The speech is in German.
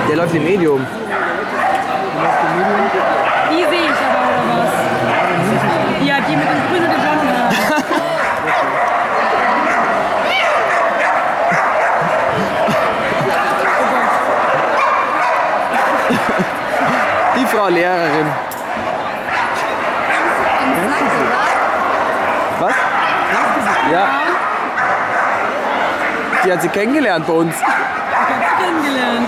Der läuft im Medium. Die sehe ich aber, oder was? Ja, die mit dem grünen und dem blonden Haar. Die Frau Lehrerin. Was? Ja. Die hat sie kennengelernt bei uns. Ich hab sie kennengelernt.